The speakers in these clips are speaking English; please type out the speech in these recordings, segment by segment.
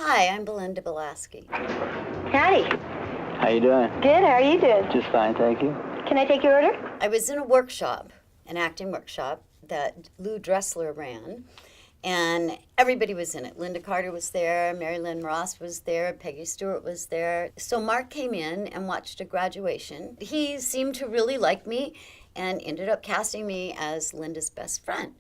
Hi, I'm Belinda Belaski. Howdy. How you doing? Good, how are you doing? Just fine, thank you. Can I take your order? I was in a workshop, an acting workshop that Lou Dressler ran, and everybody was in it. Linda Carter was there, Mary Lynn Ross was there, Peggy Stewart was there. So Mark came in and watched a graduation. He seemed to really like me and ended up casting me as Linda's best friend.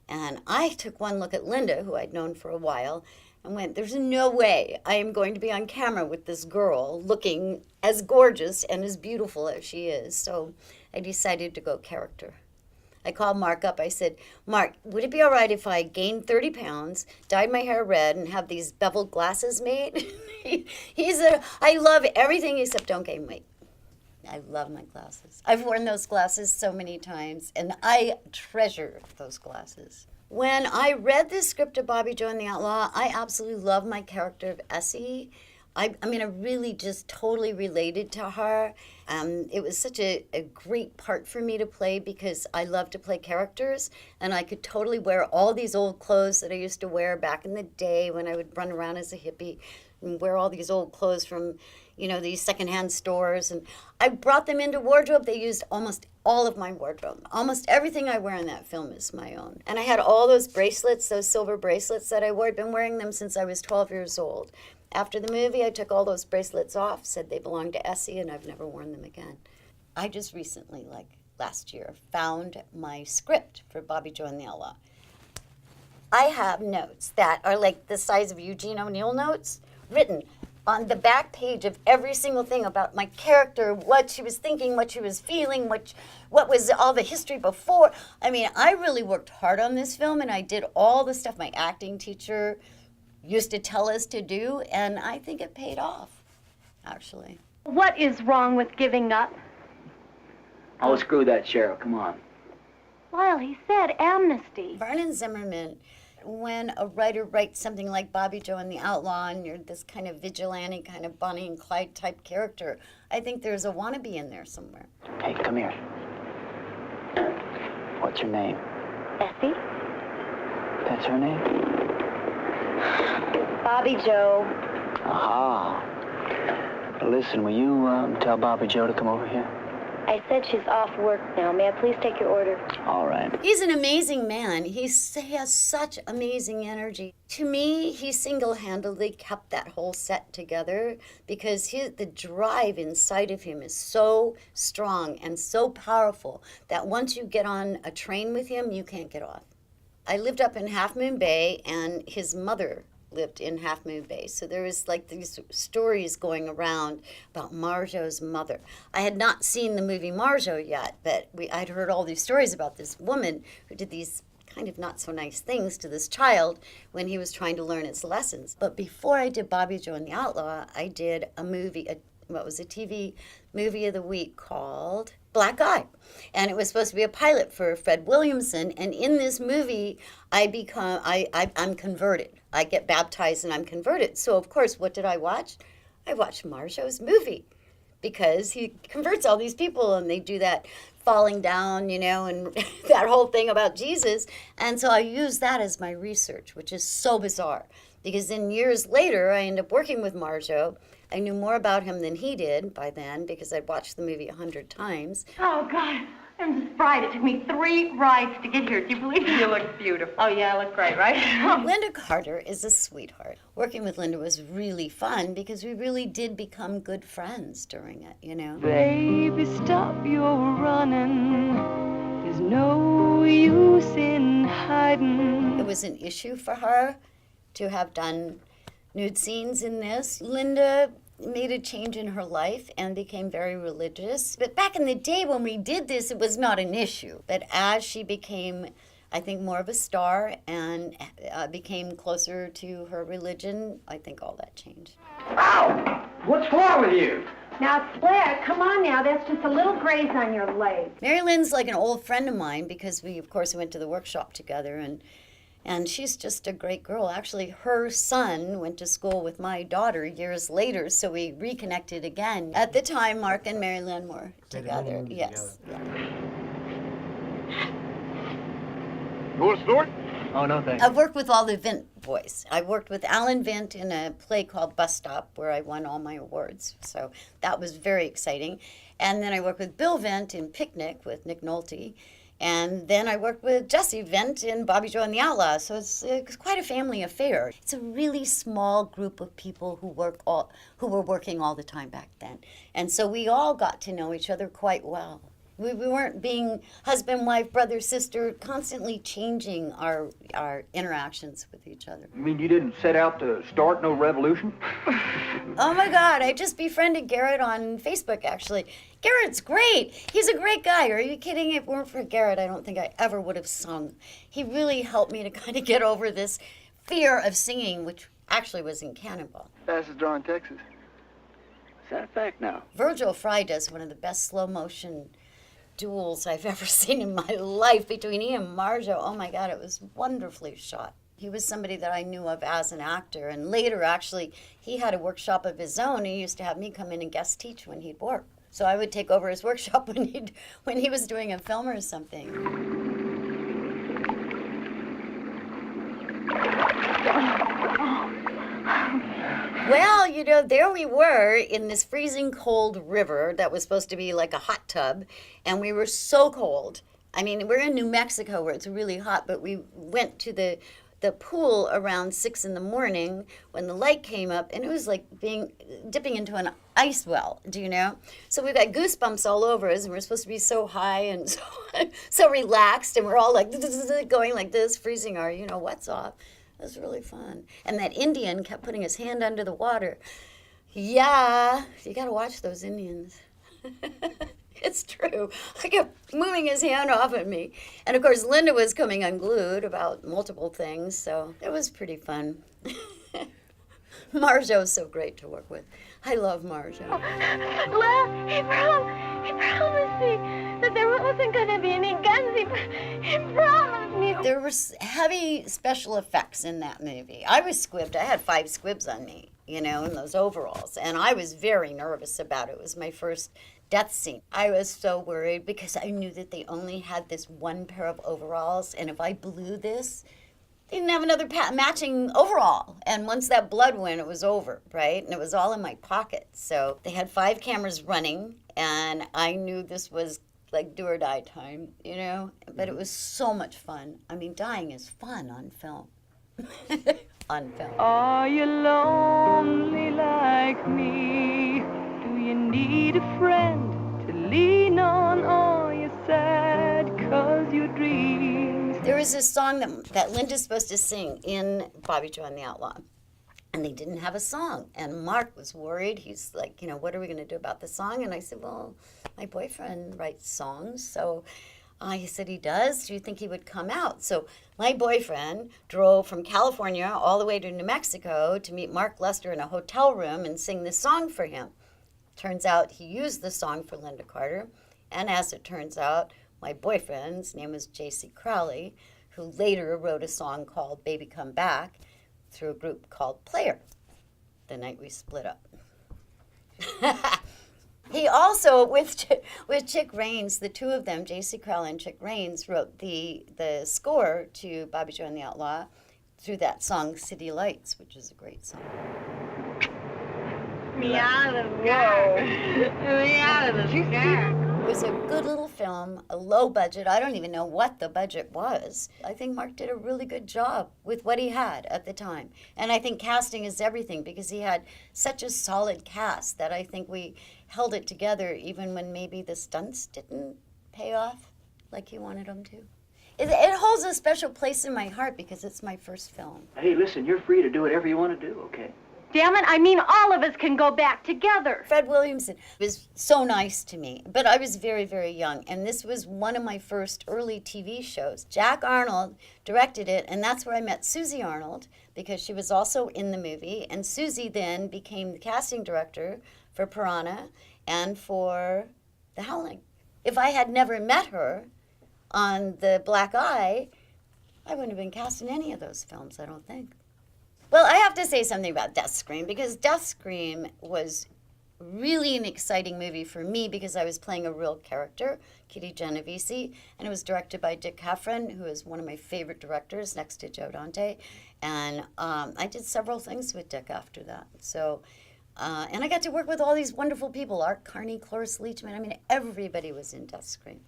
And I took one look at Linda, who I'd known for a while, and went, there's no way I am going to be on camera with this girl looking as gorgeous and as beautiful as she is. So I decided to go character. I called Mark up. I said, Mark, would it be all right if I gained 30 pounds, dyed my hair red, and have these beveled glasses made? I love everything except don't gain weight. I love my glasses. I've worn those glasses so many times, and I treasure those glasses. When I read the script of Bobby Joe and the Outlaw, I absolutely love my character of Essie. I really just totally related to her. It was such a great part for me to play because I love to play characters, and I could totally wear all these old clothes that I used to wear back in the day when I would run around as a hippie and wear all these old clothes from, these secondhand stores. And I brought them into wardrobe. They used almost all of my wardrobe. Almost everything I wear in that film is my own. And I had all those bracelets, those silver bracelets that I wore. I'd been wearing them since I was 12 years old. After the movie, I took all those bracelets off, said they belonged to Essie, and I've never worn them again. I just recently, last year, found my script for Bobby Joe and the Outlaw. I have notes that are like the size of Eugene O'Neill notes, written on the back page of every single thing about my character, what she was thinking, what she was feeling, what was all the history before. I really worked hard on this film, and I did all the stuff my acting teacher used to tell us to do, and I think it paid off, actually. What is wrong with giving up? Oh, screw that, Cheryl, come on. Well, he said amnesty. Vernon Zimmerman, when a writer writes something like Bobby Joe and the Outlaw, and you're this kind of vigilante, kind of Bonnie and Clyde type character, I think there's a wannabe in there somewhere. Hey, come here. What's your name? Essie? That's her name? Bobby Joe. Aha. Listen, will you tell Bobby Joe to come over here? I said she's off work now. May I please take your order? All right. He's an amazing man. He has such amazing energy. To me, he single-handedly kept that whole set together because the drive inside of him is so strong and so powerful that once you get on a train with him, you can't get off. I lived up in Half Moon Bay, and his mother lived in Half Moon Bay. So there was these stories going around about Marjo's mother. I had not seen the movie Marjo yet, but I'd heard all these stories about this woman who did these kind of not so nice things to this child when he was trying to learn its lessons. But before I did Bobby Joe and the Outlaw, I did a movie, a TV movie of the week called Black Eye. And it was supposed to be a pilot for Fred Williamson. And in this movie, I'm converted. I get baptized and I'm converted. So, of course, what did I watch? I watched Marjo's movie because he converts all these people and they do that falling down, and that whole thing about Jesus. And so I used that as my research, which is so bizarre because then years later, I ended up working with Marjo. I knew more about him than he did by then because I'd watched the movie 100 times. Oh, God. I'm just fried. It took me 3 rides to get here. Do you believe it? You look beautiful. Oh, yeah, I look great, right? Linda Carter is a sweetheart. Working with Linda was really fun because we really did become good friends during it, Baby, stop your running. There's no use in hiding. It was an issue for her to have done nude scenes in this. Linda made a change in her life and became very religious. But back in the day when we did this, it was not an issue. But as she became, I think, more of a star and became closer to her religion, I think all that changed. Ow! What's wrong with you? Now, Blair, come on now. That's just a little graze on your leg. Mary Lynn's like an old friend of mine because we, of course, went to the workshop together, and she's just a great girl. Actually, her son went to school with my daughter years later, so we reconnected again. At the time, Mark and Mary Lynn were together. Yes. You want a snort? Oh, no thanks. I've worked with all the Vint boys. I worked with Alan Vint in a play called Bus Stop, where I won all my awards. So that was very exciting. And then I worked with Bill Vint in Picnic with Nick Nolte. And then I worked with Jesse Vint in Bobby Joe and the Outlaws. So it's quite a family affair. It's a really small group of people who were working all the time back then. And so we all got to know each other quite well. We weren't being husband, wife, brother, sister, constantly changing our interactions with each other. You mean you didn't set out to start no revolution? Oh my God, I just befriended Garrett on Facebook, actually. Garrett's great. He's a great guy. Are you kidding? If it weren't for Garrett, I don't think I ever would have sung. He really helped me to kind of get over this fear of singing, which actually was in Cannonball. Fastest draw in Texas. Is that a fact now? Virgil Fry does one of the best slow motion duels I've ever seen in my life between he and Marjo. Oh my God, it was wonderfully shot. He was somebody that I knew of as an actor, and later actually he had a workshop of his own. He used to have me come in and guest teach when he'd work. So I would take over his workshop when he was doing a film or something. Well, you know, there we were in this freezing cold river that was supposed to be like a hot tub, and we were so cold. I mean, we're in New Mexico where it's really hot, but we went to the pool around 6 in the morning when the light came up, and it was like dipping into an ice well, do you know? So we got goosebumps all over us, and we're supposed to be so high and so relaxed, and we're all like going like this, freezing our what's off. It was really fun. And that Indian kept putting his hand under the water. Yeah, you got to watch those Indians. It's true. I kept moving his hand off at me. And of course, Linda was coming unglued about multiple things, so it was pretty fun. Marjo is so great to work with. I love Marjo. Well, he promised me that there wasn't going to be any guns. He promised me. There was heavy special effects in that movie. I was squibbed. I had 5 squibs on me, in those overalls. And I was very nervous about it. It was my first death scene. I was so worried because I knew that they only had this one pair of overalls. And if I blew this, they didn't have another matching overall. And once that blood went, it was over, right? And it was all in my pocket. So they had 5 cameras running, and I knew this was like do or die time, But it was so much fun. I mean, dying is fun on film. On film. Are you lonely like me? Do you need a friend to lean on? Are you sad 'cause your dreams? There was this song that Linda's supposed to sing in Bobby Joe and the Outlaw, and they didn't have a song. And Mark was worried. He's like, what are we going to do about the song? And I said, well, my boyfriend writes songs. So he said he does. Do you think he would come out? So my boyfriend drove from California all the way to New Mexico to meet Mark Lester in a hotel room and sing this song for him. Turns out he used the song for Linda Carter. And as it turns out, my boyfriend's name was J.C. Crowley, who later wrote a song called Baby Come Back through a group called Player, the night we split up. He also, with Chick Raines, the two of them, J.C. Crowley and Chick Raines, wrote the score to Bobby Joe and the Outlaw through that song City Lights, which is a great song. Me out of the car. Me out of the car. It was a good little film, a low budget. I don't even know what the budget was. I think Mark did a really good job with what he had at the time. And I think casting is everything because he had such a solid cast that I think we held it together even when maybe the stunts didn't pay off like he wanted them to. It holds a special place in my heart because it's my first film. Hey, listen, you're free to do whatever you want to do, okay? Damn it, I mean all of us can go back together. Fred Williamson was so nice to me, but I was very, very young, and this was one of my first early TV shows. Jack Arnold directed it, and that's where I met Susie Arnold, because she was also in the movie, and Susie then became the casting director for Piranha and for The Howling. If I had never met her on The Black Eye, I wouldn't have been cast in any of those films, I don't think. Well, I have to say something about Death Scream, because Death Scream was really an exciting movie for me because I was playing a real character, Kitty Genovese, and it was directed by Dick Heffron, who is one of my favorite directors next to Joe Dante. And I did several things with Dick after that. So, and I got to work with all these wonderful people, Art Carney, Cloris Leachman. I mean, everybody was in Death Screen.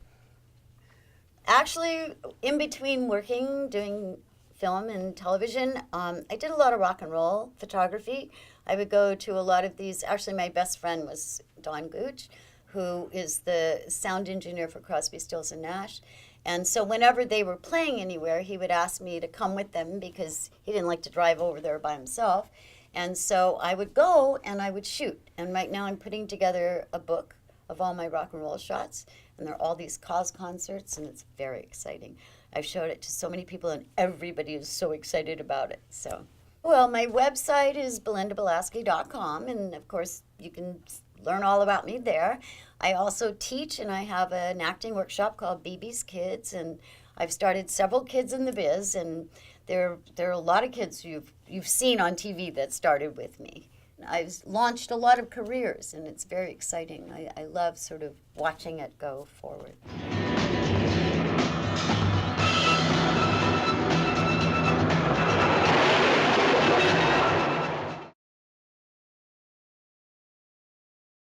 Actually, in between working, doing film and television, I did a lot of rock and roll photography. I would go to a lot of these. Actually, my best friend was Don Gooch, who is the sound engineer for Crosby, Stills and Nash. And so whenever they were playing anywhere, he would ask me to come with them because he didn't like to drive over there by himself. And so I would go and I would shoot. And right now I'm putting together a book of all my rock and roll shots. And there are all these cause concerts, and it's very exciting. I've showed it to so many people, and everybody is so excited about it. So, well, my website is belindabelaski.com, and of course, you can learn all about me there. I also teach, and I have an acting workshop called BB's Kids, and I've started several kids in the biz, and there are a lot of kids you've seen on TV that started with me. I've launched a lot of careers, and it's very exciting. I love sort of watching it go forward.